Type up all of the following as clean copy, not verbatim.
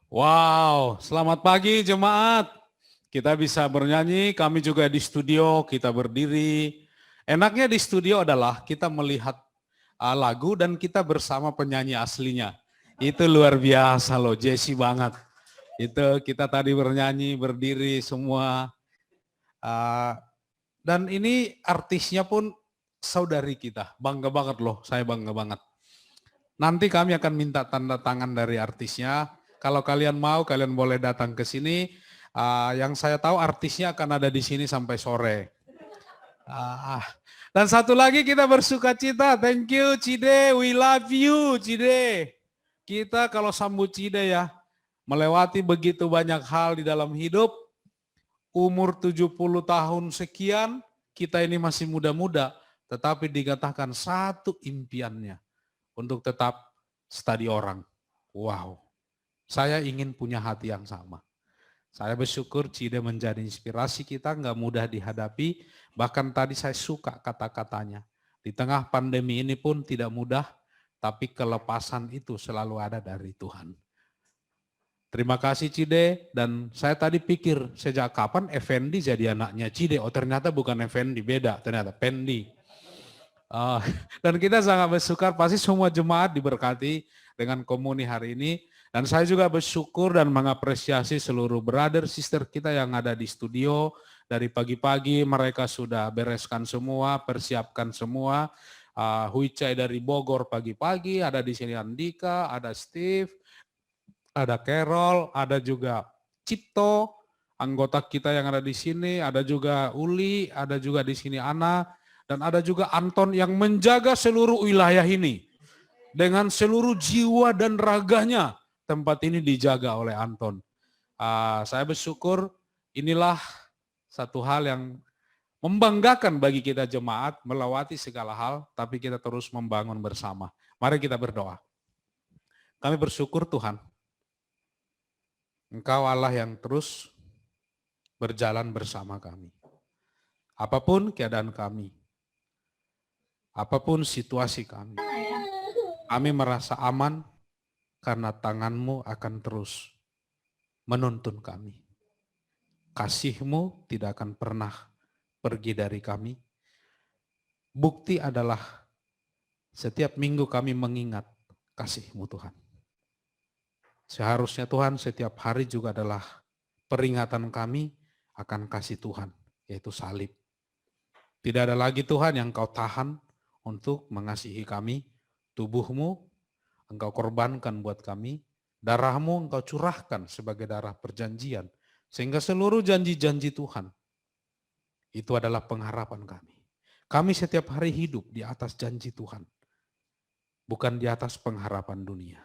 Wow, selamat pagi jemaat. Kita bisa bernyanyi, kami juga di studio, kita berdiri. Enaknya di studio adalah kita melihat lagu dan kita bersama penyanyi aslinya. Itu luar biasa loh, Jesse banget. Itu kita tadi bernyanyi, berdiri semua. Ah, dan ini artisnya pun saudari kita. Bangga banget loh, saya bangga banget. Nanti kami akan minta tanda tangan dari artisnya. Kalau kalian mau, kalian boleh datang ke sini. Yang saya tahu artisnya akan ada di sini sampai sore. Dan satu lagi kita bersuka cita. Thank you Cide, we love you Cide. Kita kalau sambut Cide ya, melewati begitu banyak hal di dalam hidup. Umur 70 tahun sekian, kita ini masih muda-muda. Tetapi dikatakan satu impiannya untuk tetap study orang. Wow, saya ingin punya hati yang sama. Saya bersyukur Cide menjadi inspirasi kita, nggak mudah dihadapi. Bahkan tadi saya suka kata-katanya. Di tengah pandemi ini pun tidak mudah, tapi kelepasan itu selalu ada dari Tuhan. Terima kasih Cide, dan saya tadi pikir sejak kapan Effendi jadi anaknya Cide. Oh ternyata bukan Effendi, beda ternyata Pendi. Dan kita sangat bersyukur, pasti semua jemaat diberkati dengan komuni hari ini. Dan saya juga bersyukur dan mengapresiasi seluruh brother, sister kita yang ada di studio. Dari pagi-pagi mereka sudah bereskan semua, persiapkan semua. Huicai dari Bogor pagi-pagi, ada di sini Andika, ada Steve, ada Carol, ada juga Cipto, anggota kita yang ada di sini, ada juga Uli, ada juga di sini Ana, dan ada juga Anton yang menjaga seluruh wilayah ini. Dengan seluruh jiwa dan raganya, tempat ini dijaga oleh Anton. Saya bersyukur inilah satu hal yang membanggakan bagi kita jemaat, melewati segala hal, tapi kita terus membangun bersama. Mari kita berdoa. Kami bersyukur Tuhan, Engkau Allah yang terus berjalan bersama kami. Apapun keadaan kami, apapun situasi kami merasa aman karena tangan-Mu akan terus menuntun kami. Kasih-Mu tidak akan pernah pergi dari kami. Bukti adalah setiap minggu kami mengingat kasih-Mu Tuhan. Seharusnya Tuhan setiap hari juga adalah peringatan kami akan kasih Tuhan, yaitu salib. Tidak ada lagi Tuhan yang Kau tahan untuk mengasihi kami. Tubuh-Mu Engkau korbankan buat kami. Darah-Mu Engkau curahkan sebagai darah perjanjian. Sehingga seluruh janji-janji Tuhan itu adalah pengharapan kami. Kami setiap hari hidup di atas janji Tuhan. Bukan di atas pengharapan dunia.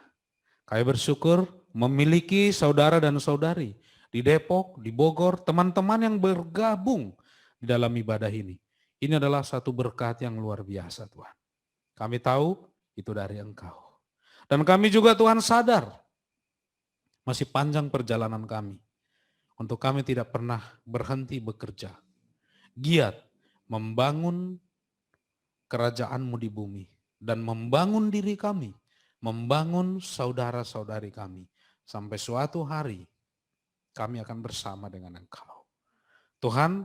Kami bersyukur memiliki saudara dan saudari di Depok, di Bogor, teman-teman yang bergabung di dalam ibadah ini. Ini adalah satu berkat yang luar biasa Tuhan. Kami tahu itu dari Engkau. Dan kami juga Tuhan sadar masih panjang perjalanan kami. Untuk kami tidak pernah berhenti bekerja. Giat membangun kerajaan-Mu di bumi. Dan membangun diri kami. Membangun saudara-saudari kami. Sampai suatu hari kami akan bersama dengan Engkau. Tuhan,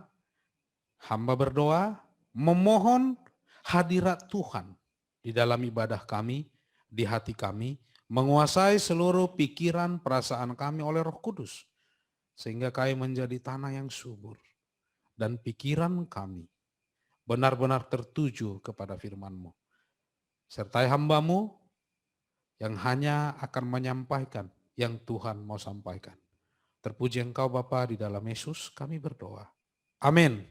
hamba berdoa, memohon hadirat Tuhan di dalam ibadah kami, di hati kami, menguasai seluruh pikiran, perasaan kami oleh Roh Kudus. Sehingga kami menjadi tanah yang subur. Dan pikiran kami benar-benar tertuju kepada firman-Mu. Sertai hamba-Mu yang hanya akan menyampaikan yang Tuhan mau sampaikan. Terpuji Engkau Bapa, di dalam Yesus kami berdoa. Amin.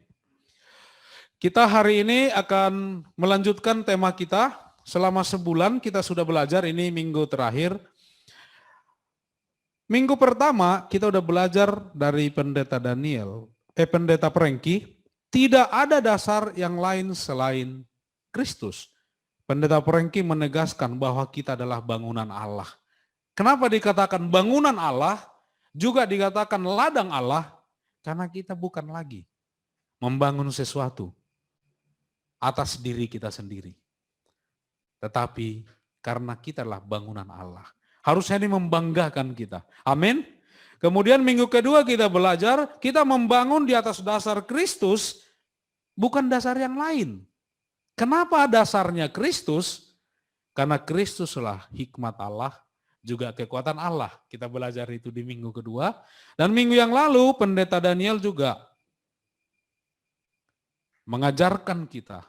Kita hari ini akan melanjutkan tema kita. Selama sebulan kita sudah belajar, ini minggu terakhir. Minggu pertama kita udah belajar dari Pendeta Pendeta Prengki, tidak ada dasar yang lain selain Kristus. Pendeta Prengki menegaskan bahwa kita adalah bangunan Allah. Kenapa dikatakan bangunan Allah, juga dikatakan ladang Allah, karena kita bukan lagi membangun sesuatu atas diri kita sendiri. Tetapi karena kita adalah bangunan Allah. Harusnya ini membanggakan kita. Amin. Kemudian minggu kedua kita belajar, kita membangun di atas dasar Kristus, bukan dasar yang lain. Kenapa dasarnya Kristus? Karena Kristuslah hikmat Allah, juga kekuatan Allah. Kita belajar itu di minggu kedua. Dan minggu yang lalu Pendeta Daniel juga mengajarkan kita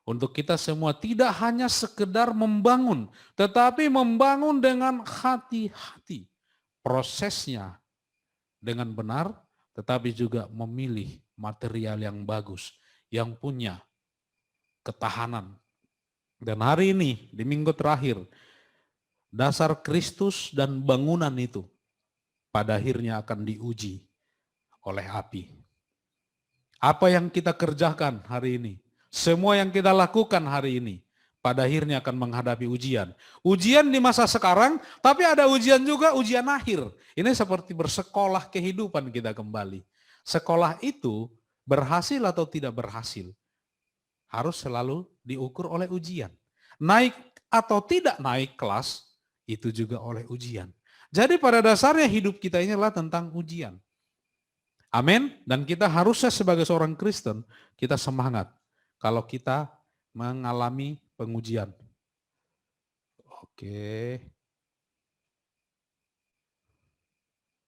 untuk kita semua tidak hanya sekedar membangun, tetapi membangun dengan hati-hati. Prosesnya dengan benar, tetapi juga memilih material yang bagus, yang punya ketahanan. Dan hari ini, di minggu terakhir, dasar Kristus dan bangunan itu pada akhirnya akan diuji oleh api. Apa yang kita kerjakan hari ini, semua yang kita lakukan hari ini, pada akhirnya akan menghadapi ujian. Ujian di masa sekarang, tapi ada ujian juga, ujian akhir. Ini seperti bersekolah kehidupan kita kembali. Sekolah itu berhasil atau tidak berhasil, harus selalu diukur oleh ujian. Naik atau tidak naik kelas, itu juga oleh ujian. Jadi pada dasarnya hidup kita ini adalah tentang ujian. Amin. Dan kita harusnya sebagai seorang Kristen, kita semangat kalau kita mengalami pengujian.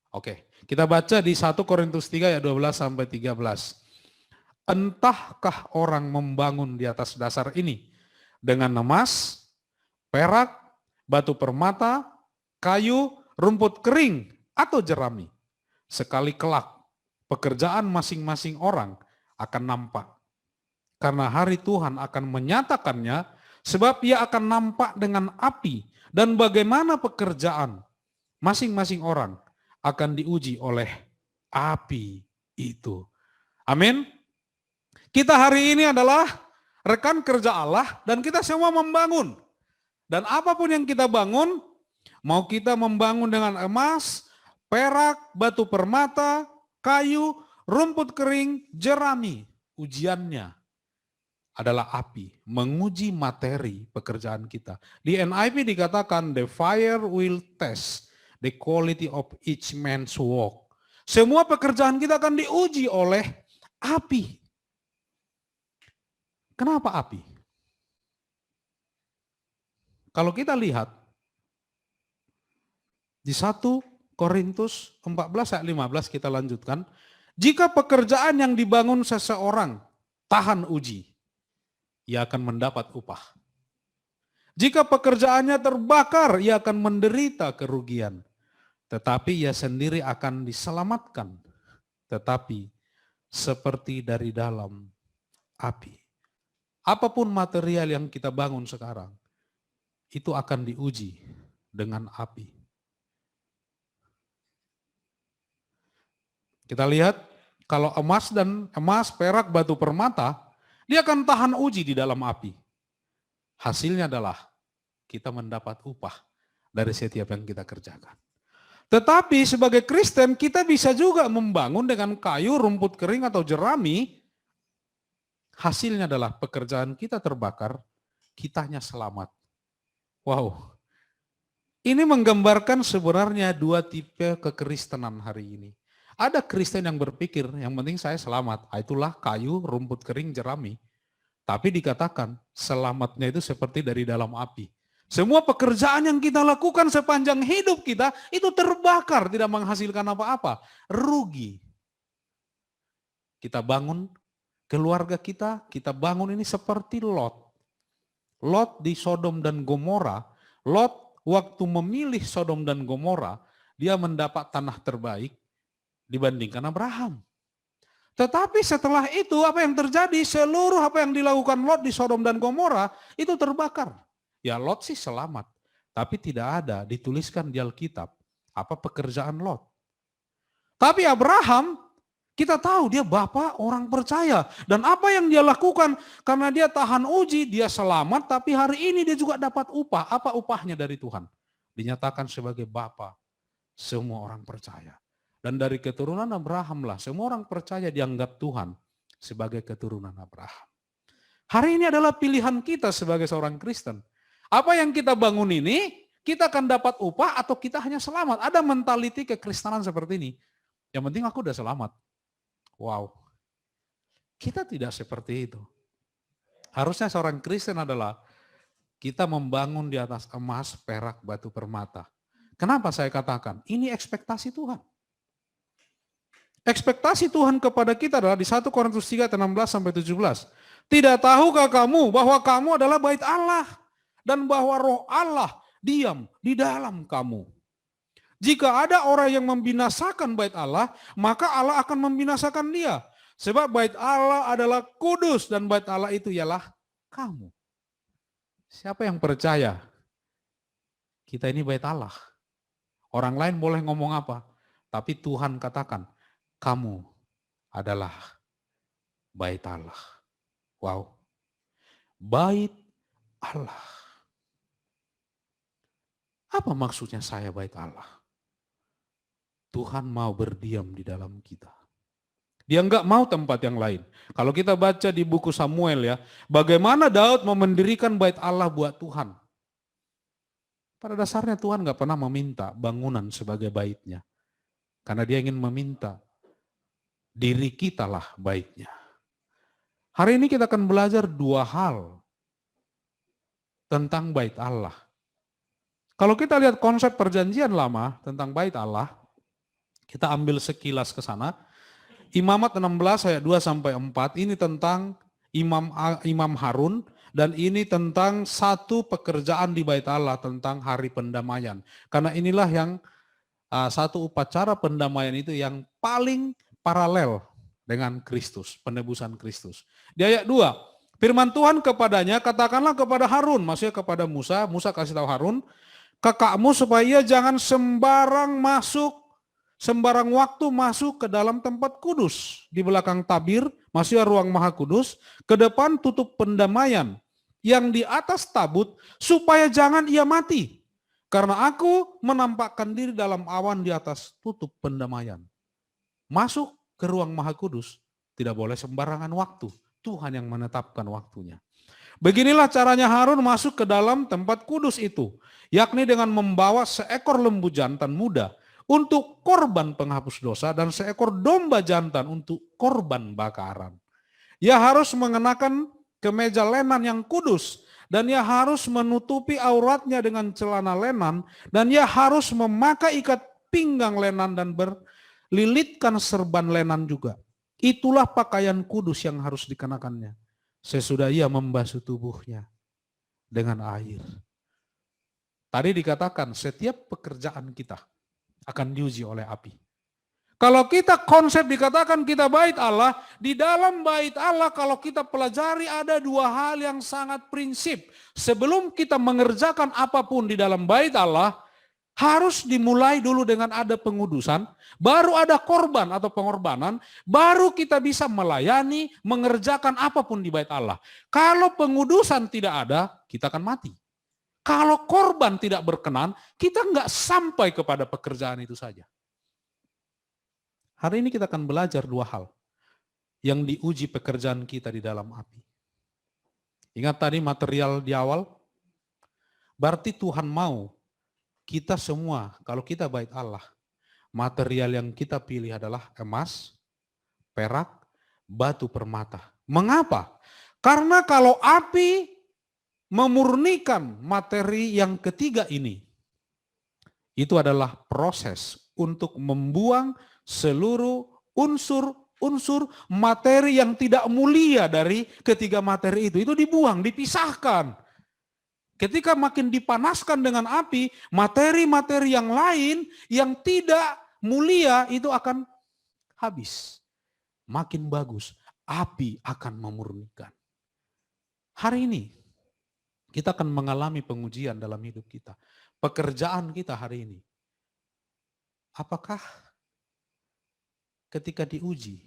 Oke, kita baca di 1 Korintus 3 ayat 12 sampai 13. Entahkah orang membangun di atas dasar ini dengan emas, perak, batu permata, kayu, rumput kering, atau jerami. Sekali kelak, pekerjaan masing-masing orang akan nampak. Karena hari Tuhan akan menyatakannya, sebab ia akan nampak dengan api, dan bagaimana pekerjaan masing-masing orang akan diuji oleh api itu. Amin. Kita hari ini adalah rekan kerja Allah dan kita semua membangun. Dan apapun yang kita bangun, mau kita membangun dengan emas, perak, batu permata, kayu, rumput kering, jerami, ujiannya adalah api, menguji materi pekerjaan kita. Di NIV dikatakan, the fire will test the quality of each man's work. Semua pekerjaan kita akan diuji oleh api. Kenapa api? Kalau kita lihat, di 1 Korintus 14 ayat 15 kita lanjutkan, jika pekerjaan yang dibangun seseorang tahan uji, ia akan mendapat upah. Jika pekerjaannya terbakar, ia akan menderita kerugian. Tetapi ia sendiri akan diselamatkan. Tetapi seperti dari dalam api. Apapun material yang kita bangun sekarang, itu akan diuji dengan api. Kita lihat, kalau emas, perak, batu permata, dia akan tahan uji di dalam api. Hasilnya adalah kita mendapat upah dari setiap yang kita kerjakan. Tetapi sebagai Kristen kita bisa juga membangun dengan kayu, rumput kering atau jerami. Hasilnya adalah pekerjaan kita terbakar, kitanya selamat. Wow. Ini menggambarkan sebenarnya dua tipe kekristenan hari ini. Ada Kristen yang berpikir, yang penting saya selamat. Itulah kayu, rumput kering, jerami. Tapi dikatakan, selamatnya itu seperti dari dalam api. Semua pekerjaan yang kita lakukan sepanjang hidup kita, itu terbakar, tidak menghasilkan apa-apa. Rugi. Kita bangun keluarga kita bangun ini seperti Lot. Lot di Sodom dan Gomora, Lot waktu memilih Sodom dan Gomora, dia mendapat tanah terbaik dibandingkan Abraham. Tetapi setelah itu apa yang terjadi? Seluruh apa yang dilakukan Lot di Sodom dan Gomora itu terbakar. Ya Lot sih selamat, tapi tidak ada dituliskan di Alkitab apa pekerjaan Lot. Tapi Abraham, kita tahu dia bapak orang percaya. Dan apa yang dia lakukan karena dia tahan uji, dia selamat, tapi hari ini dia juga dapat upah. Apa upahnya dari Tuhan? Dinyatakan sebagai bapak semua orang percaya. Dan dari keturunan Abraham lah, semua orang percaya dianggap Tuhan sebagai keturunan Abraham. Hari ini adalah pilihan kita sebagai seorang Kristen. Apa yang kita bangun ini, kita akan dapat upah atau kita hanya selamat. Ada mentaliti kekristenan seperti ini. Yang penting aku udah selamat. Wow. Kita tidak seperti itu. Harusnya seorang Kristen adalah kita membangun di atas emas, perak, batu permata. Kenapa saya katakan? Ini ekspektasi Tuhan. Ekspektasi Tuhan kepada kita adalah di 1 Korintus 3, 16-17. Tidak tahukah kamu bahwa kamu adalah bait Allah dan bahwa roh Allah diam di dalam kamu. Jika ada orang yang membinasakan bait Allah, maka Allah akan membinasakan dia. Sebab bait Allah adalah kudus dan bait Allah itu ialah kamu. Siapa yang percaya? Kita ini bait Allah. Orang lain boleh ngomong apa, tapi Tuhan katakan, kamu adalah bait Allah. Wow. Bait Allah. Apa maksudnya saya bait Allah? Tuhan mau berdiam di dalam kita. Dia enggak mau tempat yang lain. Kalau kita baca di buku Samuel ya, bagaimana Daud mau mendirikan bait Allah buat Tuhan. Pada dasarnya Tuhan enggak pernah meminta bangunan sebagai baitnya. Karena dia ingin meminta diri kita lah baitnya. Hari ini kita akan belajar dua hal tentang bait Allah. Kalau kita lihat konsep perjanjian lama tentang bait Allah, kita ambil sekilas ke sana. Imamat 16 ayat 2-4 ini tentang Imam Harun dan ini tentang satu pekerjaan di bait Allah tentang hari pendamaian. Karena inilah yang satu upacara pendamaian itu yang paling paralel dengan Kristus, penebusan Kristus. Di ayat 2, firman Tuhan kepadanya, katakanlah kepada Harun, maksudnya kepada Musa, Musa kasih tahu Harun, kakakmu supaya ia jangan sembarang waktu masuk ke dalam tempat kudus. Di belakang tabir, maksudnya ruang maha kudus, ke depan tutup pendamaian, yang di atas tabut, supaya jangan ia mati. Karena aku menampakkan diri dalam awan di atas tutup pendamaian. Masuk ke ruang maha kudus, tidak boleh sembarangan waktu. Tuhan yang menetapkan waktunya. Beginilah caranya Harun masuk ke dalam tempat kudus itu, yakni dengan membawa seekor lembu jantan muda untuk korban penghapus dosa dan seekor domba jantan untuk korban bakaran. Ia harus mengenakan kemeja lenan yang kudus dan ia harus menutupi auratnya dengan celana lenan dan ia harus memakai ikat pinggang lenan dan berlilitkan serban lenan juga. Itulah pakaian kudus yang harus dikenakannya sesudah ia membasuh tubuhnya dengan air. Tadi dikatakan setiap pekerjaan kita akan diuji oleh api. Kalau kita konsep dikatakan kita bait Allah, di dalam bait Allah kalau kita pelajari ada dua hal yang sangat prinsip. Sebelum kita mengerjakan apapun di dalam bait Allah, harus dimulai dulu dengan ada pengudusan, baru ada korban atau pengorbanan, baru kita bisa melayani, mengerjakan apapun di bait Allah. Kalau pengudusan tidak ada, kita akan mati. Kalau korban tidak berkenan, kita nggak sampai kepada pekerjaan itu saja. Hari ini kita akan belajar dua hal yang diuji pekerjaan kita di dalam api. Ingat tadi material di awal? Berarti Tuhan mau kita semua, kalau kita bait Allah, material yang kita pilih adalah emas, perak, batu permata. Mengapa? Karena kalau api memurnikan materi yang ketiga ini, itu adalah proses untuk membuang seluruh unsur materi yang tidak mulia dari ketiga materi itu dibuang, dipisahkan. Ketika makin dipanaskan dengan api, materi-materi yang lain yang tidak mulia itu akan habis. Makin bagus, api akan memurnikan. Hari ini kita akan mengalami pengujian dalam hidup kita. Pekerjaan kita hari ini. Apakah ketika diuji,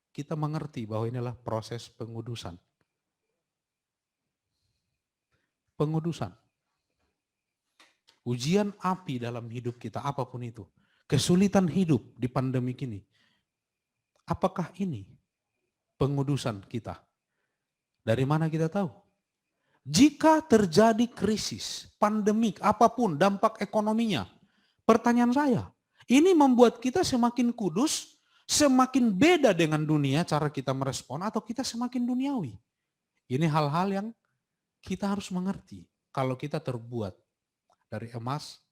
kita mengerti bahwa inilah proses pengudusan. Pengudusan. Ujian api dalam hidup kita, apapun itu. Kesulitan hidup di pandemi ini. Apakah ini pengudusan kita? Dari mana kita tahu? Jika terjadi krisis, pandemik, apapun dampak ekonominya, pertanyaan saya, ini membuat kita semakin kudus, semakin beda dengan dunia cara kita merespon, atau kita semakin duniawi? Ini hal-hal yang kita harus mengerti kalau kita terbuat dari emas,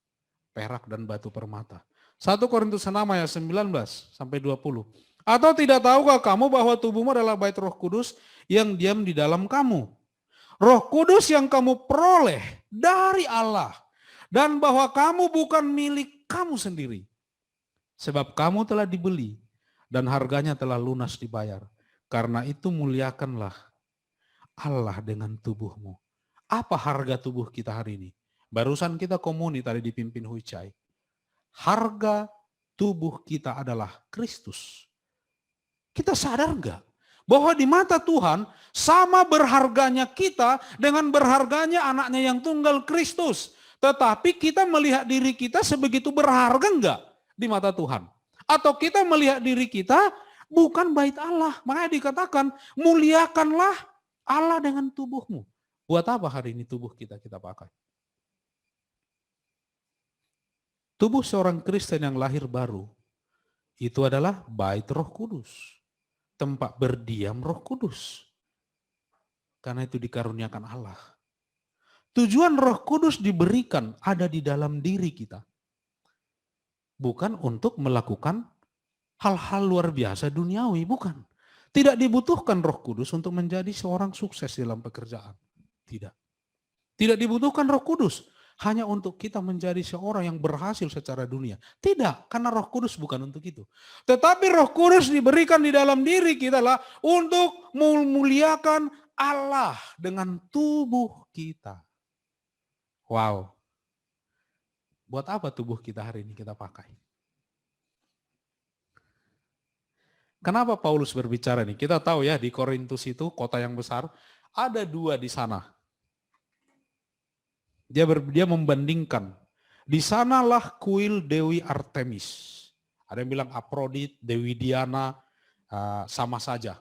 perak, dan batu permata. 1 Korintus 6 ayat 19 sampai 20. Atau tidak tahukah kamu bahwa tubuhmu adalah bait Roh Kudus yang diam di dalam kamu? Roh Kudus yang kamu peroleh dari Allah, dan bahwa kamu bukan milik kamu sendiri. Sebab kamu telah dibeli dan harganya telah lunas dibayar. Karena itu muliakanlah Allah dengan tubuhmu. Apa harga tubuh kita hari ini? Barusan kita komuni tadi dipimpin Hui Chai. Harga tubuh kita adalah Kristus. Kita sadar enggak? Bahwa di mata Tuhan sama berharganya kita dengan berharganya anaknya yang tunggal Kristus. Tetapi kita melihat diri kita sebegitu berharga enggak di mata Tuhan? Atau kita melihat diri kita bukan bait Allah. Makanya dikatakan muliakanlah Allah dengan tubuhmu. Buat apa hari ini tubuh kita pakai? Tubuh seorang Kristen yang lahir baru itu adalah bait Roh Kudus. Tempat berdiam Roh Kudus. Karena itu dikaruniakan Allah. Tujuan Roh Kudus diberikan ada di dalam diri kita. Bukan untuk melakukan hal-hal luar biasa duniawi, bukan. Tidak dibutuhkan Roh Kudus untuk menjadi seorang sukses dalam pekerjaan. Tidak. Tidak dibutuhkan Roh Kudus hanya untuk kita menjadi seorang yang berhasil secara dunia. Tidak, karena Roh Kudus bukan untuk itu. Tetapi Roh Kudus diberikan di dalam diri kita lah untuk memuliakan Allah dengan tubuh kita. Wow. Buat apa tubuh kita hari ini kita pakai? Kenapa Paulus berbicara ini? Kita tahu ya di Korintus itu kota yang besar, ada 2 di sana. Dia membandingkan. Di sanalah kuil Dewi Artemis. Ada yang bilang Afrodit, Dewi Diana, sama saja.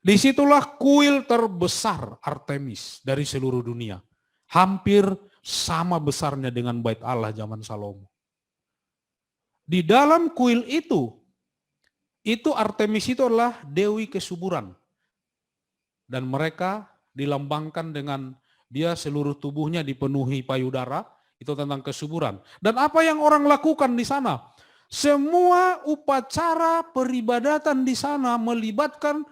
Disitulah kuil terbesar Artemis dari seluruh dunia. Hampir sama besarnya dengan bait Allah zaman Salomo. Di dalam kuil itu Artemis itu adalah Dewi kesuburan. Dan mereka dilambangkan dengan dia seluruh tubuhnya dipenuhi payudara, itu tentang kesuburan. Dan apa yang orang lakukan di sana? Semua upacara peribadatan di sana melibatkan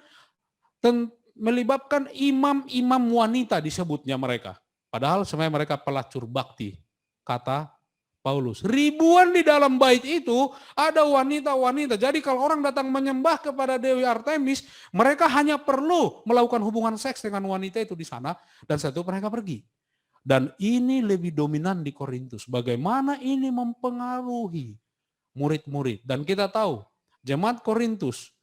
imam-imam wanita disebutnya mereka. Padahal sebenarnya mereka pelacur bakti, kata Paulus. Ribuan di dalam bait itu ada wanita-wanita. Jadi kalau orang datang menyembah kepada Dewi Artemis, mereka hanya perlu melakukan hubungan seks dengan wanita itu di sana dan setelah itu mereka pergi. Dan ini lebih dominan di Korintus. Bagaimana ini mempengaruhi murid-murid. Dan kita tahu jemaat Korintus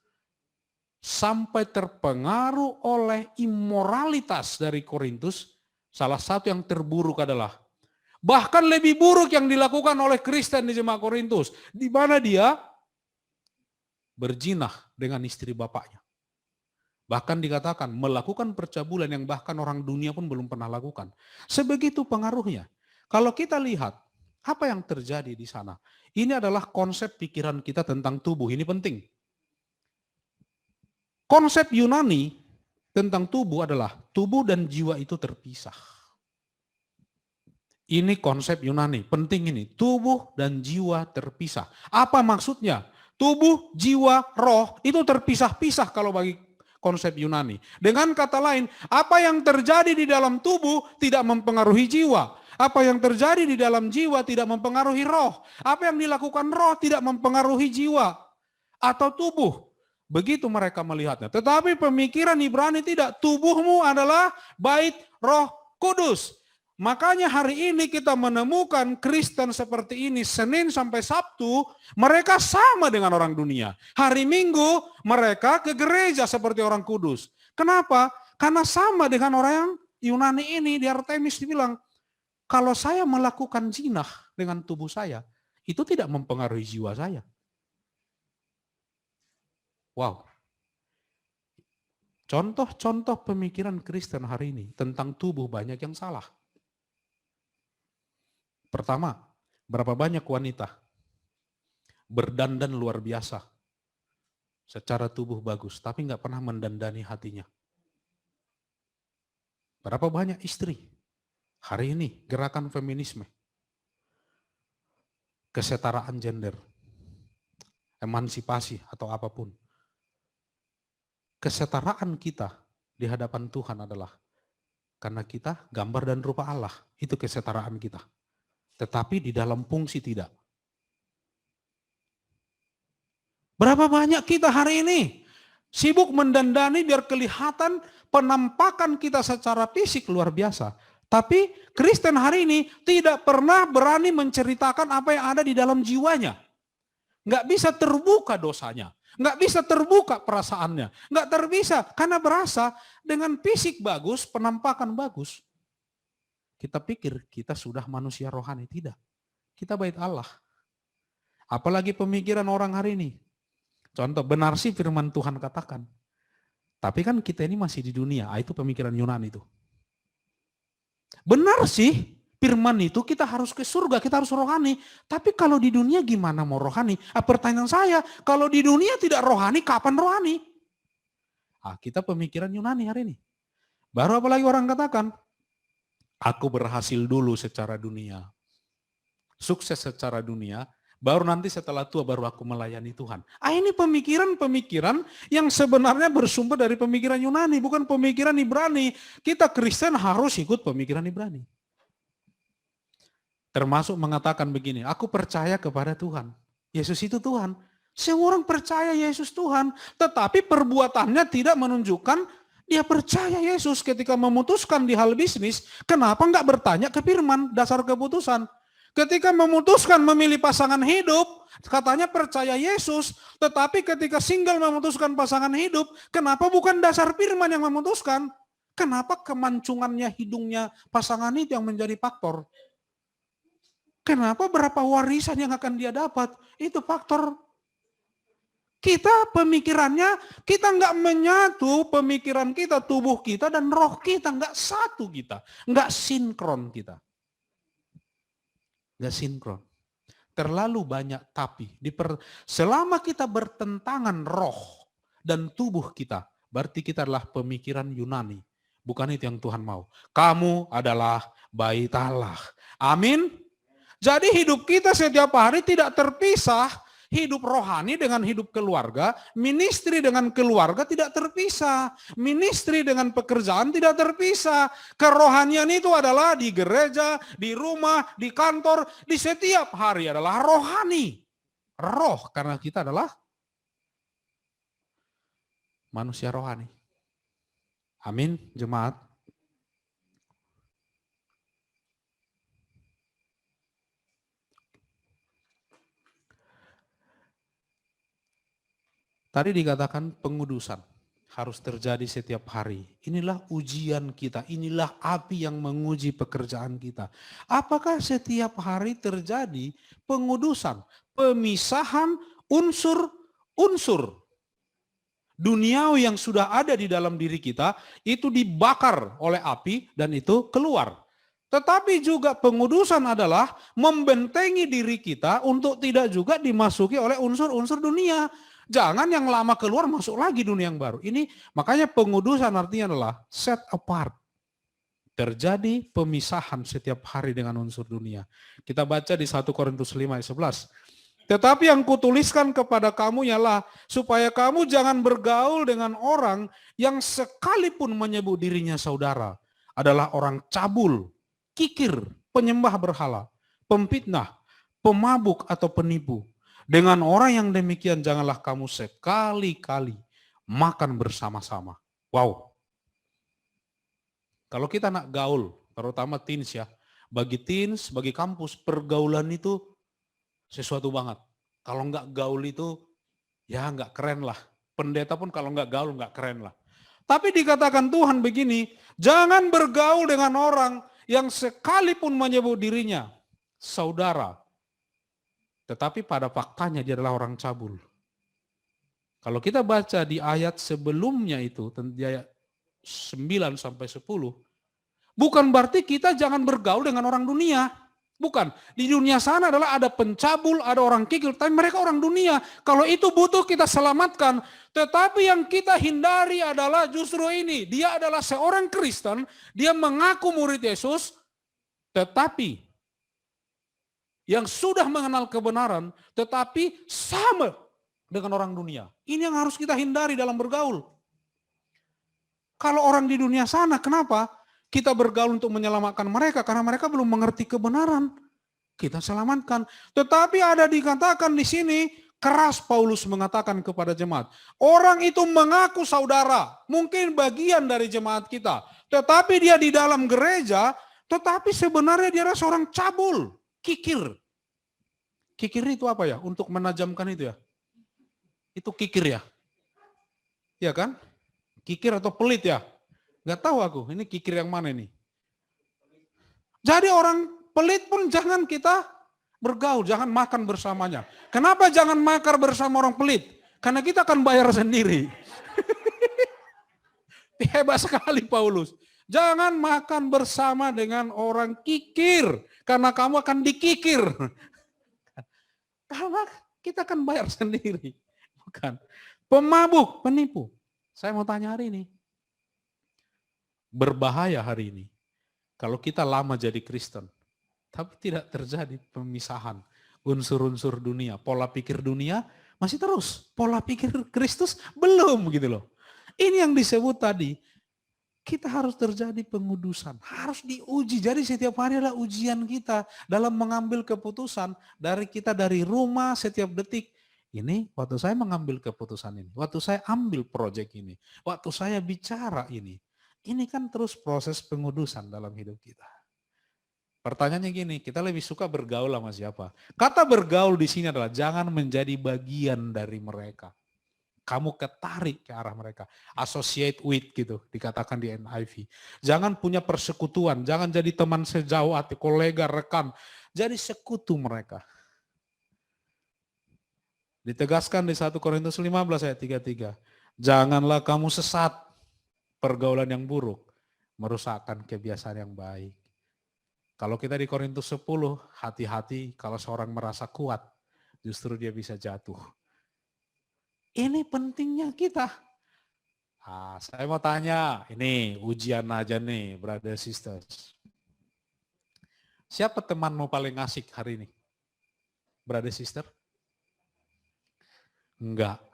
sampai terpengaruh oleh immoralitas dari Korintus. Salah satu yang terburuk adalah bahkan lebih buruk yang dilakukan oleh Kristen di jemaat Korintus. Di mana dia berzinah dengan istri bapaknya. Bahkan dikatakan melakukan percabulan yang bahkan orang dunia pun belum pernah lakukan. Sebegitu pengaruhnya. Kalau kita lihat apa yang terjadi di sana. Ini adalah konsep pikiran kita tentang tubuh. Ini penting. Konsep Yunani tentang tubuh adalah tubuh dan jiwa itu terpisah. Ini konsep Yunani, penting ini. Tubuh dan jiwa terpisah. Apa maksudnya? Tubuh, jiwa, roh itu terpisah-pisah kalau bagi konsep Yunani. Dengan kata lain, apa yang terjadi di dalam tubuh tidak mempengaruhi jiwa. Apa yang terjadi di dalam jiwa tidak mempengaruhi roh. Apa yang dilakukan roh tidak mempengaruhi jiwa atau tubuh. Begitu mereka melihatnya. Tetapi pemikiran Ibrani tidak. Tubuhmu adalah bait Roh Kudus. Makanya hari ini kita menemukan Kristen seperti ini Senin sampai Sabtu, mereka sama dengan orang dunia. Hari Minggu mereka ke gereja seperti orang kudus. Kenapa? Karena sama dengan orang yang Yunani ini di Artemis dibilang, kalau saya melakukan zinah dengan tubuh saya, itu tidak mempengaruhi jiwa saya. Wow. Contoh-contoh pemikiran Kristen hari ini tentang tubuh banyak yang salah. Pertama, berapa banyak wanita berdandan luar biasa, secara tubuh bagus, tapi nggak pernah mendandani hatinya. Berapa banyak istri hari ini gerakan feminisme, kesetaraan gender, emansipasi atau apapun. Kesetaraan kita di hadapan Tuhan adalah karena kita gambar dan rupa Allah. Itu kesetaraan kita. Tetapi di dalam fungsi tidak. Berapa banyak kita hari ini sibuk mendandani biar kelihatan penampakan kita secara fisik luar biasa. Tapi Kristen hari ini tidak pernah berani menceritakan apa yang ada di dalam jiwanya. Nggak bisa terbuka dosanya. Nggak bisa terbuka perasaannya. Nggak terbisa karena berasa dengan fisik bagus, penampakan bagus. Kita pikir kita sudah manusia rohani. Tidak. Kita bait Allah. Apalagi pemikiran orang hari ini. Contoh, benar sih firman Tuhan katakan. Tapi kan kita ini masih di dunia. Itu pemikiran Yunani itu. Benar sih. Firman itu kita harus ke surga, kita harus rohani. Tapi kalau di dunia gimana mau rohani? Pertanyaan saya, kalau di dunia tidak rohani, kapan rohani? Kita pemikiran Yunani hari ini. Baru apalagi orang katakan, aku berhasil dulu secara dunia. Sukses secara dunia, baru nanti setelah tua baru aku melayani Tuhan. Ini pemikiran-pemikiran yang sebenarnya bersumber dari pemikiran Yunani, bukan pemikiran Ibrani. Kita Kristen harus ikut pemikiran Ibrani. Termasuk mengatakan begini, aku percaya kepada Tuhan. Yesus itu Tuhan. Semua orang percaya Yesus Tuhan. Tetapi perbuatannya tidak menunjukkan dia percaya Yesus. Ketika memutuskan di hal bisnis, kenapa enggak bertanya ke firman dasar keputusan? Ketika memutuskan memilih pasangan hidup, katanya percaya Yesus. Tetapi ketika single memutuskan pasangan hidup, kenapa bukan dasar firman yang memutuskan? Kenapa kemancungannya hidungnya pasangan itu yang menjadi faktor? Kenapa berapa warisan yang akan dia dapat? Itu faktor. Kita pemikirannya, kita nggak menyatu pemikiran kita, tubuh kita dan roh kita. Nggak satu kita. Nggak sinkron kita. Nggak sinkron. Terlalu banyak tapi. Selama kita bertentangan roh dan tubuh kita, berarti kita adalah pemikiran Yunani. Bukan itu yang Tuhan mau. Kamu adalah bait Allah. Amin. Jadi hidup kita setiap hari tidak terpisah, hidup rohani dengan hidup keluarga, ministry dengan keluarga tidak terpisah, ministry dengan pekerjaan tidak terpisah. Kerohanian itu adalah di gereja, di rumah, di kantor, di setiap hari adalah rohani. Roh, karena kita adalah manusia rohani. Amin, jemaat. Tadi dikatakan pengudusan harus terjadi setiap hari. Inilah ujian kita, inilah api yang menguji pekerjaan kita. Apakah setiap hari terjadi pengudusan, pemisahan unsur-unsur duniawi yang sudah ada di dalam diri kita, itu dibakar oleh api dan itu keluar. Tetapi juga pengudusan adalah membentengi diri kita untuk tidak juga dimasuki oleh unsur-unsur dunia. Jangan yang lama keluar masuk lagi dunia yang baru. Ini makanya pengudusan artinya adalah set apart. Terjadi pemisahan setiap hari dengan unsur dunia. Kita baca di 1 Korintus 5 ayat 11. Tetapi yang kutuliskan kepada kamu ialah supaya kamu jangan bergaul dengan orang yang sekalipun menyebut dirinya saudara adalah orang cabul, kikir, penyembah berhala, pemfitnah, pemabuk atau penipu. Dengan orang yang demikian janganlah kamu sekali-kali makan bersama-sama. Wow. Kalau kita nak gaul, terutama teens ya, bagi teens, bagi kampus, pergaulan itu sesuatu banget. Kalau nggak gaul itu, ya nggak keren lah. Pendeta pun kalau nggak gaul nggak keren lah. Tapi dikatakan Tuhan begini, jangan bergaul dengan orang yang sekalipun menyebut dirinya saudara. Tetapi pada faktanya dia adalah orang cabul. Kalau kita baca di ayat sebelumnya itu, di ayat 9 sampai 10, bukan berarti kita jangan bergaul dengan orang dunia. Bukan. Di dunia sana adalah ada pencabul, ada orang kikir, tapi mereka orang dunia. Kalau itu butuh kita selamatkan. Tetapi yang kita hindari adalah justru ini. Dia adalah seorang Kristen, dia mengaku murid Yesus, tetapi yang sudah mengenal kebenaran, tetapi sama dengan orang dunia. Ini yang harus kita hindari dalam bergaul. Kalau orang di dunia sana, kenapa? Kita bergaul untuk menyelamatkan mereka karena mereka belum mengerti kebenaran. Kita selamatkan. Tetapi ada dikatakan di sini, keras Paulus mengatakan kepada jemaat. Orang itu mengaku saudara, mungkin bagian dari jemaat kita. Tetapi dia di dalam gereja, tetapi sebenarnya dia adalah seorang cabul, kikir. Kikir itu apa ya? Untuk menajamkan itu ya? Itu kikir ya? Iya kan? Kikir atau pelit ya? Gak tahu aku, ini kikir yang mana ini. Jadi orang pelit pun jangan kita bergaul, jangan makan bersamanya. Kenapa jangan makan bersama orang pelit? Karena kita akan bayar sendiri. Hebat sekali Paulus. Jangan makan bersama dengan orang kikir, karena kamu akan dikikir. Karena kita akan bayar sendiri. Bukan. Pemabuk, penipu. Saya mau tanya hari ini. Berbahaya hari ini. Kalau kita lama jadi Kristen, tapi tidak terjadi pemisahan. Unsur-unsur dunia, pola pikir dunia masih terus. Pola pikir Kristus belum gitu loh. Ini yang disebut tadi, kita harus terjadi pengudusan. Harus diuji. Jadi setiap hari adalah ujian kita dalam mengambil keputusan dari kita dari rumah setiap detik. Ini waktu saya mengambil keputusan ini, waktu saya ambil proyek ini, waktu saya bicara ini kan terus proses pengudusan dalam hidup kita. Pertanyaannya gini, kita lebih suka bergaul sama siapa? Kata bergaul di sini adalah jangan menjadi bagian dari mereka. Kamu ketarik ke arah mereka. Associate with gitu, dikatakan di NIV. Jangan punya persekutuan, jangan jadi teman sejauh hati, kolega, rekan. Jadi sekutu mereka. Ditegaskan di 1 Korintus 15 ayat 33. Janganlah kamu sesat, pergaulan yang buruk, merusakkan kebiasaan yang baik. Kalau kita di Korintus 10, hati-hati kalau seorang merasa kuat, justru dia bisa jatuh. Ini pentingnya kita. Saya mau tanya, ini ujian aja nih, brother sisters. Siapa temanmu paling asik hari ini? Brother sister? Enggak.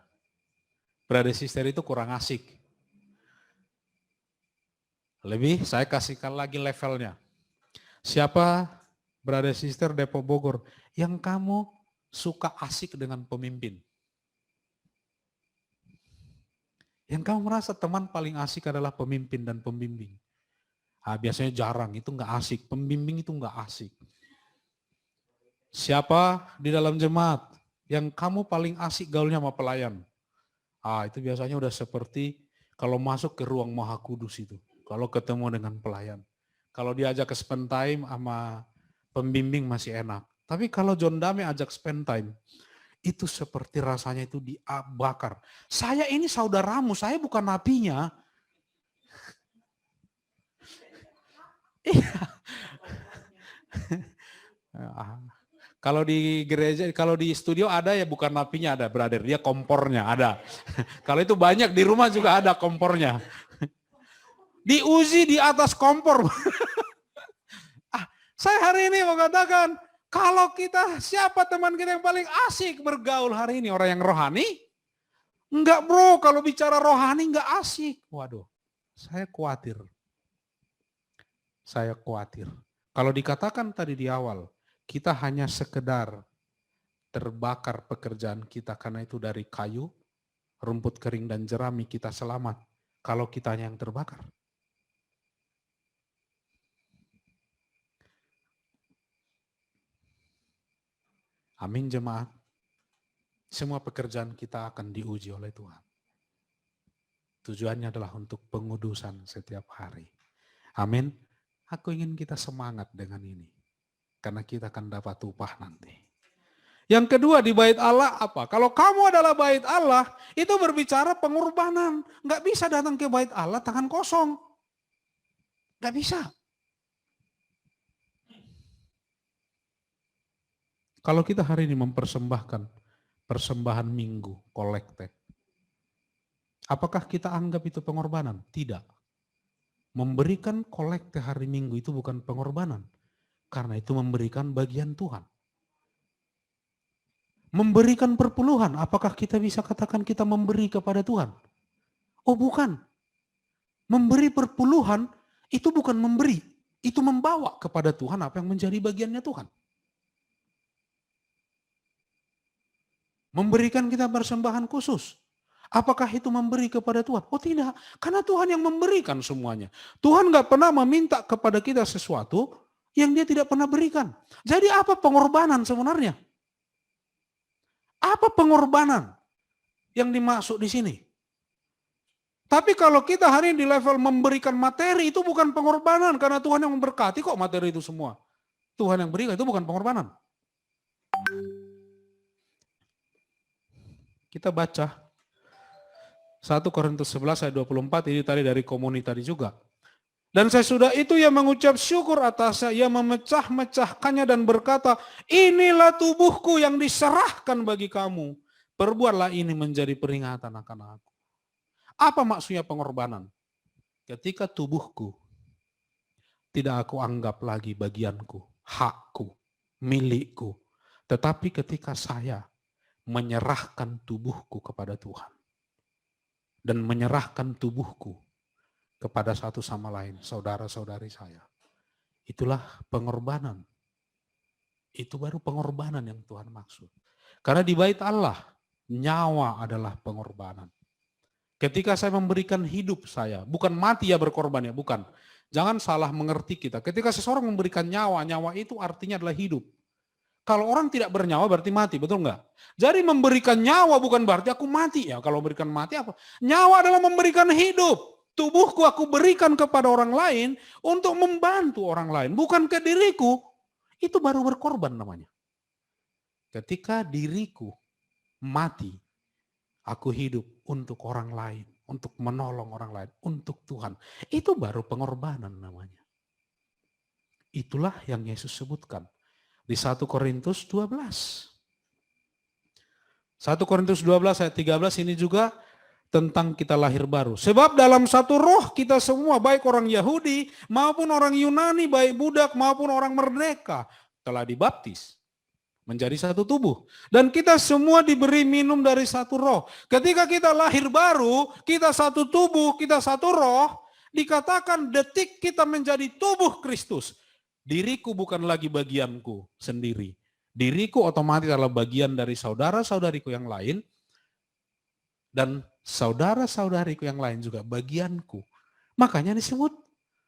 Brother sister itu kurang asik. Lebih saya kasihkan lagi levelnya. Siapa brother sister Depok Bogor yang kamu suka asik dengan pemimpin? Yang kamu merasa teman paling asik adalah pemimpin dan pembimbing. Biasanya jarang, itu enggak asik. Pembimbing itu enggak asik. Siapa di dalam jemaat yang kamu paling asik gaulnya sama pelayan? Itu biasanya udah seperti kalau masuk ke ruang Maha Kudus itu. Kalau ketemu dengan pelayan. Kalau diajak ke spend time sama pembimbing masih enak. Tapi kalau John Dame ajak spend time, itu seperti rasanya itu dibakar. Saya ini saudaramu, saya bukan nabinya. Kalau di gereja, kalau di studio ada ya bukan napinya ada, brother. Dia kompornya ada. Kalau itu banyak di rumah juga ada kompornya. Diuji di atas kompor. Saya hari ini mau katakan, kalau kita, siapa teman kita yang paling asik bergaul hari ini? Orang yang rohani? Enggak bro, kalau bicara rohani enggak asik. Waduh, saya khawatir. Saya khawatir. Kalau dikatakan tadi di awal, kita hanya sekedar terbakar pekerjaan kita karena itu dari kayu, rumput kering dan jerami kita selamat. Kalau kitanya yang terbakar. Amin jemaat. Semua pekerjaan kita akan diuji oleh Tuhan. Tujuannya adalah untuk pengudusan setiap hari. Amin. Aku ingin kita semangat dengan ini. Karena kita akan dapat upah nanti. Yang kedua di bait Allah apa? Kalau kamu adalah bait Allah, itu berbicara pengorbanan. Nggak bisa datang ke bait Allah tangan kosong. Nggak bisa. Kalau kita hari ini mempersembahkan persembahan minggu, kolekte, apakah kita anggap itu pengorbanan? Tidak. Memberikan kolekte hari Minggu itu bukan pengorbanan. Karena itu memberikan bagian Tuhan. Memberikan perpuluhan, apakah kita bisa katakan kita memberi kepada Tuhan? Oh bukan. Memberi perpuluhan itu bukan memberi. Itu membawa kepada Tuhan apa yang menjadi bagiannya Tuhan. Memberikan kita persembahan khusus. Apakah itu memberi kepada Tuhan? Oh tidak, karena Tuhan yang memberikan semuanya. Tuhan gak pernah meminta kepada kita sesuatu yang dia tidak pernah berikan. Jadi apa pengorbanan sebenarnya? Apa pengorbanan yang dimaksud di sini? Tapi kalau kita hari ini di level memberikan materi, itu bukan pengorbanan. Karena Tuhan yang memberkati kok materi itu semua. Tuhan yang berikan itu bukan pengorbanan. Kita baca 1 Korintus 11 ayat 24, ini tadi dari komuni tadi juga. Dan sesudah itu ia mengucap syukur atasnya, ia memecah-mecahkannya dan berkata, inilah tubuhku yang diserahkan bagi kamu. Perbuatlah ini menjadi peringatan akan aku. Apa maksudnya pengorbanan? Ketika tubuhku tidak aku anggap lagi bagianku, hakku, milikku. Tetapi ketika saya menyerahkan tubuhku kepada Tuhan. Dan menyerahkan tubuhku kepada satu sama lain, saudara-saudari saya. Itulah pengorbanan. Itu baru pengorbanan yang Tuhan maksud. Karena di bait Allah, nyawa adalah pengorbanan. Ketika saya memberikan hidup saya, bukan mati ya berkorban ya, bukan. Jangan salah mengerti kita. Ketika seseorang memberikan nyawa, nyawa itu artinya adalah hidup. Kalau orang tidak bernyawa berarti mati, betul enggak? Jadi memberikan nyawa bukan berarti aku mati ya. Kalau memberikan mati apa? Nyawa adalah memberikan hidup. Tubuhku aku berikan kepada orang lain untuk membantu orang lain. Bukan ke diriku, itu baru berkorban namanya. Ketika diriku mati, aku hidup untuk orang lain. Untuk menolong orang lain, untuk Tuhan. Itu baru pengorbanan namanya. Itulah yang Yesus sebutkan. Di 1 Korintus 12. 1 Korintus 12 ayat 13 ini juga tentang kita lahir baru. Sebab dalam satu roh kita semua, baik orang Yahudi maupun orang Yunani, baik budak maupun orang merdeka, telah dibaptis menjadi satu tubuh. Dan kita semua diberi minum dari satu roh. Ketika kita lahir baru, kita satu tubuh, kita satu roh, dikatakan detik kita menjadi tubuh Kristus. Diriku bukan lagi bagianku sendiri. Diriku otomatis adalah bagian dari saudara-saudariku yang lain. Dan saudara-saudariku yang lain juga bagianku. Makanya disebut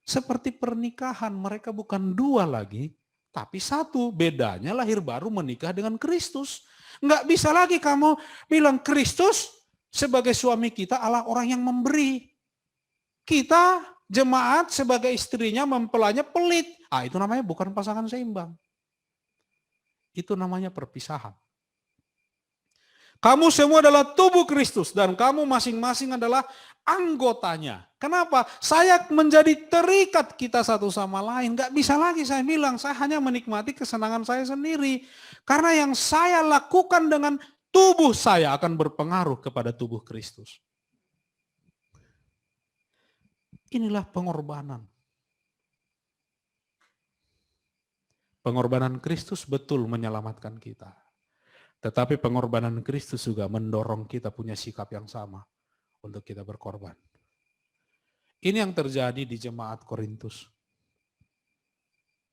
seperti pernikahan. Mereka bukan dua lagi, tapi satu. Bedanya lahir baru menikah dengan Kristus. Nggak bisa lagi kamu bilang Kristus sebagai suami kita adalah orang yang memberi. Kita jemaat sebagai istrinya mempelainya pelit. Itu namanya bukan pasangan seimbang. Itu namanya perpisahan. Kamu semua adalah tubuh Kristus dan kamu masing-masing adalah anggotanya. Kenapa? Saya menjadi terikat kita satu sama lain. Gak bisa lagi saya bilang saya hanya menikmati kesenangan saya sendiri. Karena yang saya lakukan dengan tubuh saya akan berpengaruh kepada tubuh Kristus. Inilah pengorbanan. Pengorbanan Kristus betul menyelamatkan kita. Tetapi pengorbanan Kristus juga mendorong kita punya sikap yang sama untuk kita berkorban. Ini yang terjadi di jemaat Korintus.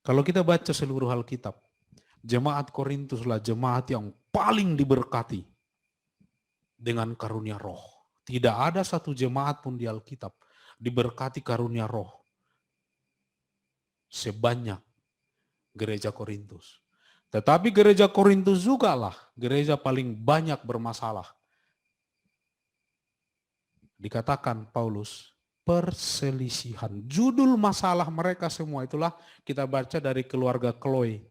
Kalau kita baca seluruh Alkitab, jemaat Korintuslah jemaat yang paling diberkati dengan karunia roh. Tidak ada satu jemaat pun di Alkitab diberkati karunia roh sebanyak gereja Korintus. Tetapi gereja Korintus juga lah gereja paling banyak bermasalah. Dikatakan Paulus, perselisihan. Judul masalah mereka semua itulah kita baca dari keluarga Chloe.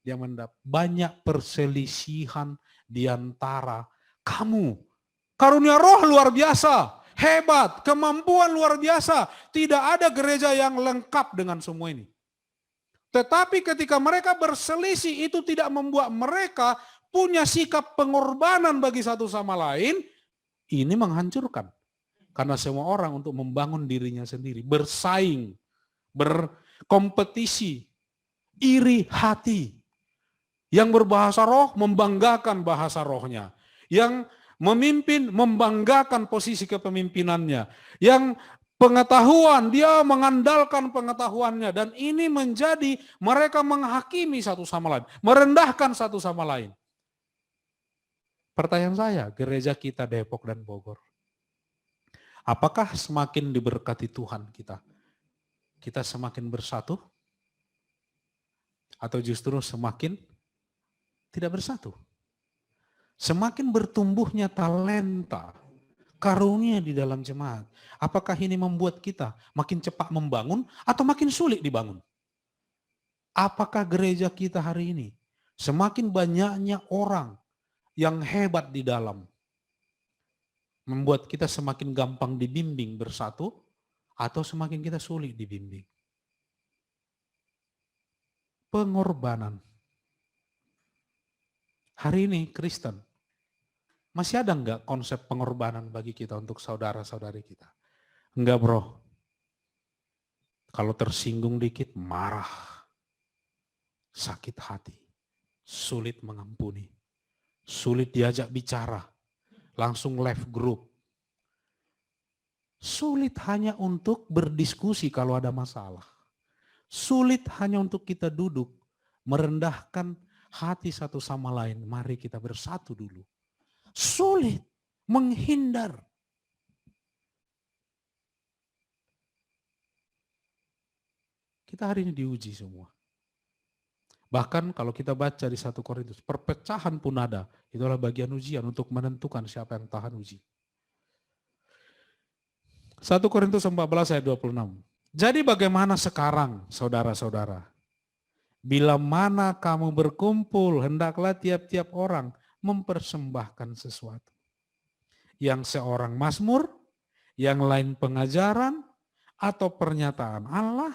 dia banyak perselisihan di antara kamu. Karunia Roh luar biasa, hebat, kemampuan luar biasa. Tidak ada gereja yang lengkap dengan semua ini. Tetapi ketika mereka berselisih, itu tidak membuat mereka punya sikap pengorbanan bagi satu sama lain. Ini menghancurkan. Karena semua orang untuk membangun dirinya sendiri, bersaing, berkompetisi, iri hati. Yang berbahasa roh membanggakan bahasa rohnya. Yang memimpin membanggakan posisi kepemimpinannya. Yang pengetahuan, dia mengandalkan pengetahuannya. Dan ini menjadi mereka menghakimi satu sama lain. Merendahkan satu sama lain. Pertanyaan saya, gereja kita Depok dan Bogor, apakah semakin diberkati Tuhan kita? Kita semakin bersatu? Atau justru semakin tidak bersatu? Semakin bertumbuhnya talenta, karunia di dalam jemaat. Apakah ini membuat kita makin cepat membangun atau makin sulit dibangun? Apakah gereja kita hari ini semakin banyaknya orang yang hebat di dalam membuat kita semakin gampang dibimbing bersatu atau semakin kita sulit dibimbing? Pengorbanan. Hari ini Kristen, masih ada enggak konsep pengorbanan bagi kita untuk saudara-saudari kita? Enggak bro. Kalau tersinggung dikit marah, sakit hati, sulit mengampuni, sulit diajak bicara, langsung left group. Sulit hanya untuk berdiskusi kalau ada masalah. Sulit hanya untuk kita duduk, merendahkan hati satu sama lain. Mari kita bersatu dulu. Sulit, menghindar. Kita hari ini diuji semua. Bahkan kalau kita baca di 1 Korintus, perpecahan pun ada. Itulah bagian ujian untuk menentukan siapa yang tahan uji. 1 Korintus 14 ayat 26. Jadi bagaimana sekarang saudara-saudara? Bila mana kamu berkumpul, hendaklah tiap-tiap orang mempersembahkan sesuatu. Yang seorang mazmur, yang lain pengajaran, atau pernyataan Allah,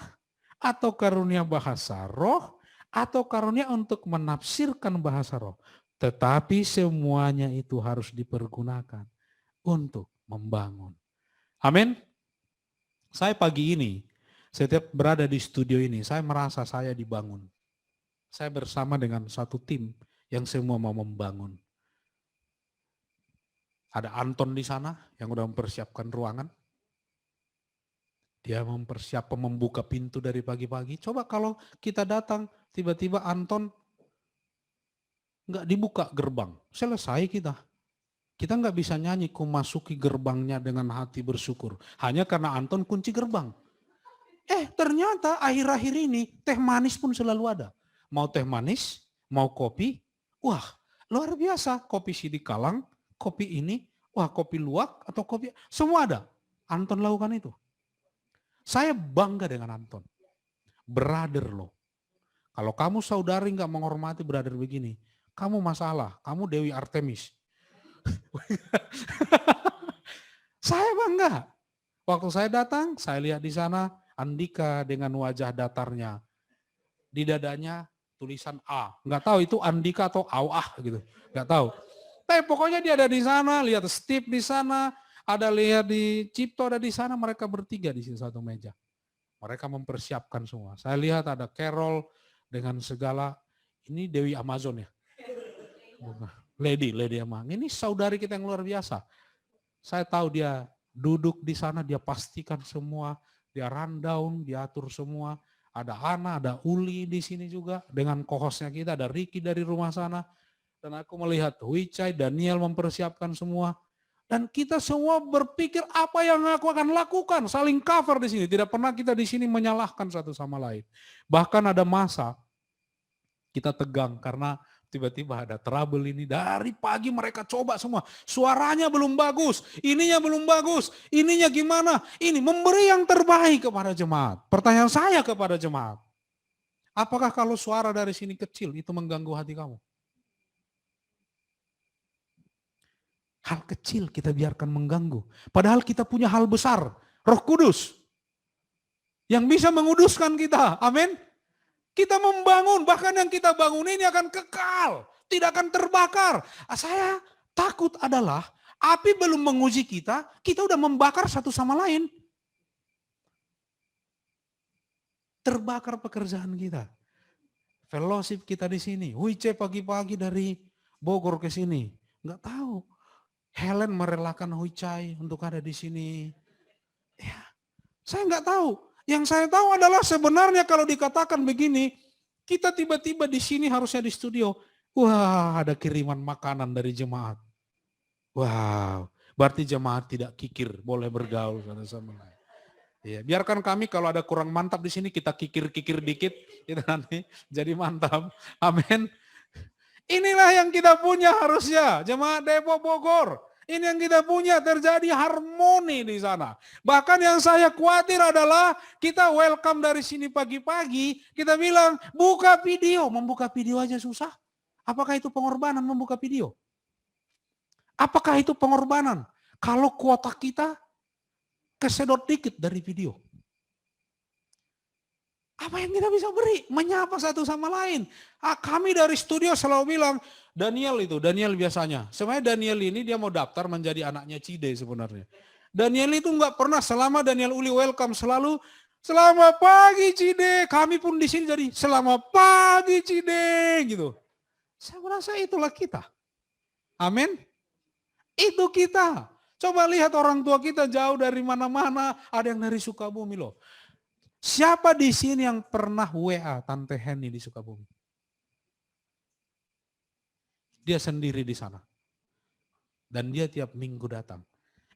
atau karunia bahasa roh, atau karunia untuk menafsirkan bahasa roh. Tetapi semuanya itu harus dipergunakan untuk membangun. Amin. Saya pagi ini, setiap berada di studio ini, saya merasa saya dibangun. Saya bersama dengan satu tim yang semua mau membangun. Ada Anton di sana yang udah mempersiapkan ruangan. Dia mempersiapkan membuka pintu dari pagi-pagi. Coba kalau kita datang, tiba-tiba Anton nggak dibuka gerbang. Selesai kita. Kita nggak bisa nyanyi, ku masuki gerbangnya dengan hati bersyukur. Hanya karena Anton kunci gerbang. Ternyata akhir-akhir ini teh manis pun selalu ada. Mau teh manis, mau kopi, wah luar biasa. Kopi sidik kalang, kopi ini, wah kopi luwak atau kopi, semua ada. Anton lakukan itu. Saya bangga dengan Anton. Brother loh. Kalau kamu saudari nggak menghormati brother begini, kamu masalah, kamu Dewi Artemis. Saya bangga. Waktu saya datang, saya lihat di sana Andika dengan wajah datarnya. Di dadanya tulisan A. Nggak tahu itu Andika atau Awah gitu. Nggak tahu. Tapi pokoknya dia ada di sana, lihat Steve di sana, ada lihat di Cipto ada di sana, mereka bertiga di sini satu meja. Mereka mempersiapkan semua. Saya lihat ada Carol dengan segala, ini Dewi Amazon ya. Lady Amazon. Ini saudari kita yang luar biasa. Saya tahu dia duduk di sana, dia pastikan semua, dia rundown, diatur semua. Ada Ana, ada Uli di sini juga dengan co-hostnya kita, ada Ricky dari rumah sana. Dan aku melihat Wicai, Daniel mempersiapkan semua. Dan kita semua berpikir apa yang aku akan lakukan, saling cover di sini. Tidak pernah kita di sini menyalahkan satu sama lain. Bahkan ada masa kita tegang karena tiba-tiba ada trouble ini. Dari pagi mereka coba semua. Suaranya belum bagus, ininya belum bagus, ininya gimana. Ini memberi yang terbaik kepada jemaat. Pertanyaan saya kepada jemaat, Apakah kalau suara dari sini kecil itu mengganggu hati kamu? Hal kecil kita biarkan mengganggu. Padahal kita punya hal besar, Roh Kudus. Yang bisa menguduskan kita. Amin. Kita membangun, bahkan yang kita bangun ini akan kekal. Tidak akan terbakar. Saya takut adalah api belum menguji kita udah membakar satu sama lain. Terbakar pekerjaan kita. Fellowship kita di sini. WC pagi-pagi dari Bogor ke sini. Enggak tahu. Helen merelakan Huicai untuk ada di sini. Ya, saya enggak tahu. Yang saya tahu adalah sebenarnya kalau dikatakan begini, kita tiba-tiba di sini harusnya di studio. Wah, ada kiriman makanan dari jemaat. Wow, berarti jemaat tidak kikir, boleh bergaul sama lain. Ya, biarkan kami kalau ada kurang mantap di sini kita kikir-kikir dikit, itu nanti jadi mantap. Amin. Inilah yang kita punya harusnya, jemaat Depok Bogor. Ini yang kita punya, terjadi harmoni di sana. Bahkan yang saya khawatir adalah kita welcome dari sini pagi-pagi, kita bilang buka video, membuka video aja susah. Apakah itu pengorbanan membuka video? Apakah itu pengorbanan? Kalau kuota kita kesedot dikit dari video. Apa yang kita bisa beri? Menyapa satu sama lain. Kami dari studio selalu bilang, Daniel biasanya. Sebenarnya Daniel ini dia mau daftar menjadi anaknya Cide sebenarnya. Daniel itu enggak pernah selama Daniel Uli welcome selalu, selamat pagi Cide. Kami pun di sini jadi selamat pagi Cide gitu. Saya merasa itulah kita. Amin. Itu kita. Coba lihat orang tua kita jauh dari mana-mana, ada yang dari Sukabumi loh. Siapa di sini yang pernah WA Tante Henny di Sukabumi? Dia sendiri di sana. Dan dia tiap minggu datang.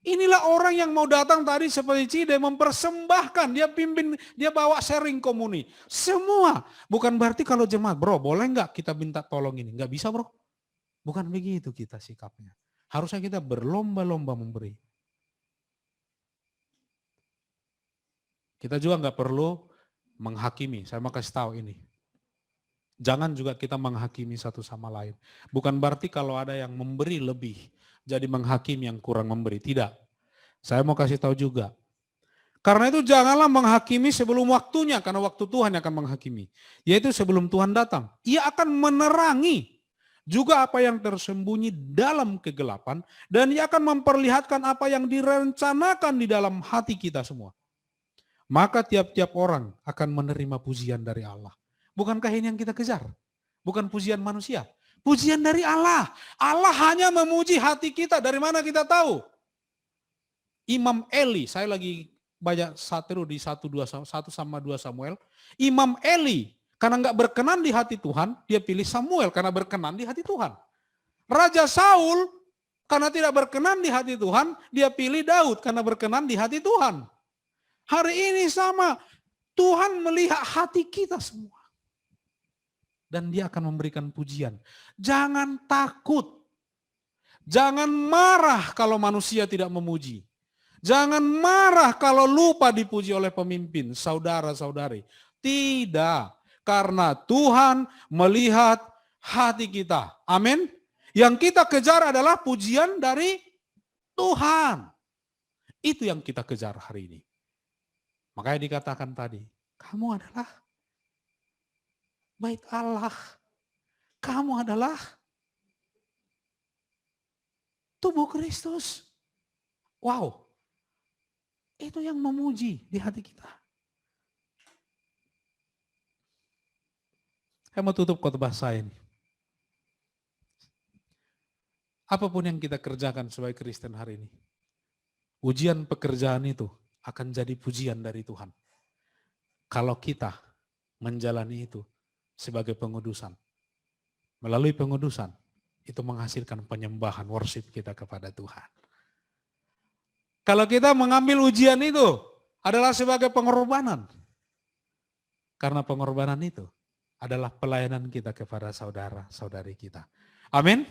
Inilah orang yang mau datang tadi seperti Cide mempersembahkan, dia pimpin, dia bawa sharing komuni. Semua. Bukan berarti kalau jemaat, bro boleh nggak kita minta tolong ini? Nggak bisa bro. Bukan begitu kita sikapnya. Harusnya kita berlomba-lomba memberi. Kita juga nggak perlu menghakimi. Saya mau kasih tahu ini. Jangan juga kita menghakimi satu sama lain. Bukan berarti kalau ada yang memberi lebih, jadi menghakimi yang kurang memberi. Tidak. Saya mau kasih tahu juga. Karena itu janganlah menghakimi sebelum waktunya, karena waktu Tuhan yang akan menghakimi. Yaitu sebelum Tuhan datang. Ia akan menerangi juga apa yang tersembunyi dalam kegelapan, dan ia akan memperlihatkan apa yang direncanakan di dalam hati kita semua. Maka tiap-tiap orang akan menerima pujian dari Allah. Bukankah ini yang kita kejar? Bukan pujian manusia. Pujian dari Allah. Allah hanya memuji hati kita. Dari mana kita tahu? Imam Eli, saya lagi banyak sateru di 1 sama 2 Samuel. Imam Eli, karena nggak berkenan di hati Tuhan, dia pilih Samuel karena berkenan di hati Tuhan. Raja Saul, karena tidak berkenan di hati Tuhan, dia pilih Daud karena berkenan di hati Tuhan. Hari ini sama, Tuhan melihat hati kita semua. Dan dia akan memberikan pujian. Jangan takut. Jangan marah kalau manusia tidak memuji. Jangan marah kalau lupa dipuji oleh pemimpin, saudara-saudari. Tidak, karena Tuhan melihat hati kita. Amin. Yang kita kejar adalah pujian dari Tuhan. Itu yang kita kejar hari ini. Makanya dikatakan tadi, kamu adalah bait Allah. Kamu adalah tubuh Kristus. Wow. Itu yang memuji di hati kita. Saya mau tutup khotbah saya ini. Apapun yang kita kerjakan sebagai Kristen hari ini, ujian pekerjaan itu akan jadi pujian dari Tuhan. Kalau kita menjalani itu sebagai pengudusan. Melalui pengudusan, itu menghasilkan penyembahan worship kita kepada Tuhan. Kalau kita mengambil ujian itu adalah sebagai pengorbanan. Karena pengorbanan itu adalah pelayanan kita kepada saudara-saudari kita. Amin.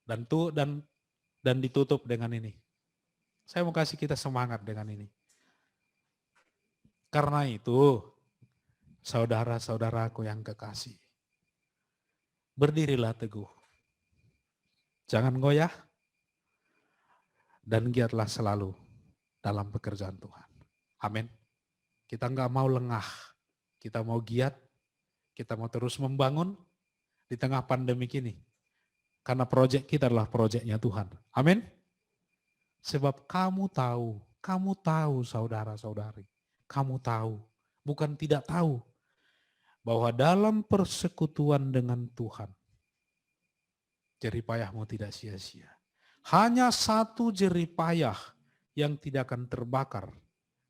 Dan ditutup dengan ini. Saya mau kasih kita semangat dengan ini. Karena itu, Saudara-saudaraku yang kekasih, berdirilah teguh. Jangan goyah dan giatlah selalu dalam pekerjaan Tuhan. Amin. Kita nggak mau lengah, kita mau giat, kita mau terus membangun di tengah pandemi ini. Karena proyek kita adalah proyeknya Tuhan. Amin. Sebab kamu tahu saudara-saudari, kamu tahu, bukan tidak tahu, bahwa dalam persekutuan dengan Tuhan, jeripayahmu tidak sia-sia. Hanya satu jeripayah yang tidak akan terbakar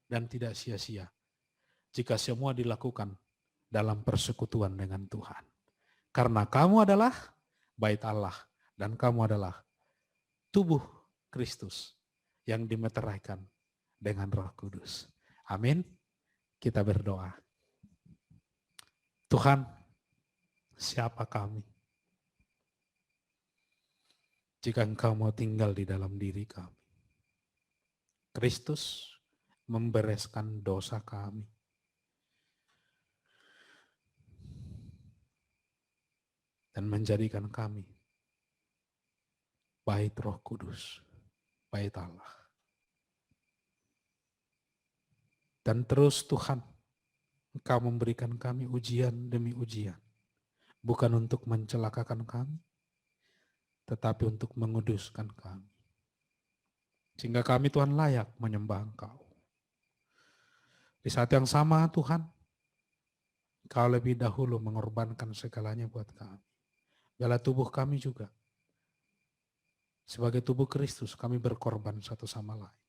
dan tidak sia-sia jika semua dilakukan dalam persekutuan dengan Tuhan. Karena kamu adalah bait Allah dan kamu adalah tubuh Kristus yang dimeteraikan dengan Roh Kudus. Amin. Kita berdoa. Tuhan, siapa kami jika Engkau mau tinggal di dalam diri kami? Kristus membereskan dosa kami. Dan menjadikan kami bait Roh Kudus, bait Allah. Dan terus Tuhan, Engkau memberikan kami ujian demi ujian. Bukan untuk mencelakakan kami, tetapi untuk menguduskan kami. Sehingga kami Tuhan layak menyembah Engkau. Di saat yang sama Tuhan, Engkau lebih dahulu mengorbankan segalanya buat kami. Dalam tubuh kami juga. Sebagai tubuh Kristus kami berkorban satu sama lain.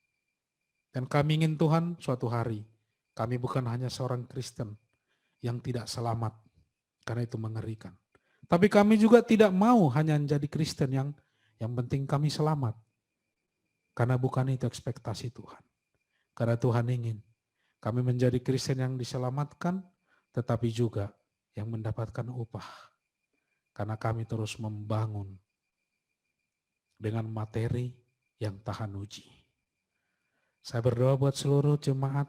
Dan kami ingin Tuhan suatu hari, kami bukan hanya seorang Kristen yang tidak selamat, karena itu mengerikan. Tapi kami juga tidak mau hanya menjadi Kristen yang penting kami selamat. Karena bukan itu ekspektasi Tuhan. Karena Tuhan ingin kami menjadi Kristen yang diselamatkan, tetapi juga yang mendapatkan upah. Karena kami terus membangun dengan materi yang tahan uji. Saya berdoa buat seluruh jemaat,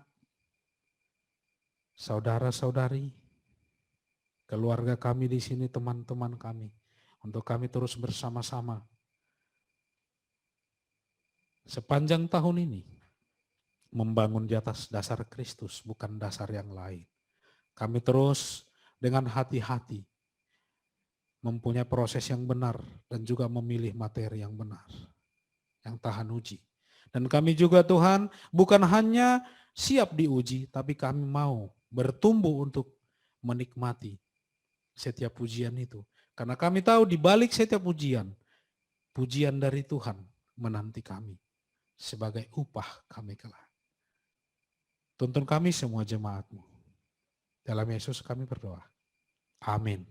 saudara-saudari, keluarga kami di sini, teman-teman kami, untuk kami terus bersama-sama sepanjang tahun ini membangun di atas dasar Kristus, bukan dasar yang lain. Kami terus dengan hati-hati mempunyai proses yang benar dan juga memilih materi yang benar, yang tahan uji. Dan kami juga Tuhan bukan hanya siap diuji, tapi kami mau bertumbuh untuk menikmati setiap ujian itu. Karena kami tahu di balik setiap ujian, pujian dari Tuhan menanti kami sebagai upah kami kelak. Tuntun kami semua jemaat-Mu. Dalam Yesus kami berdoa. Amin.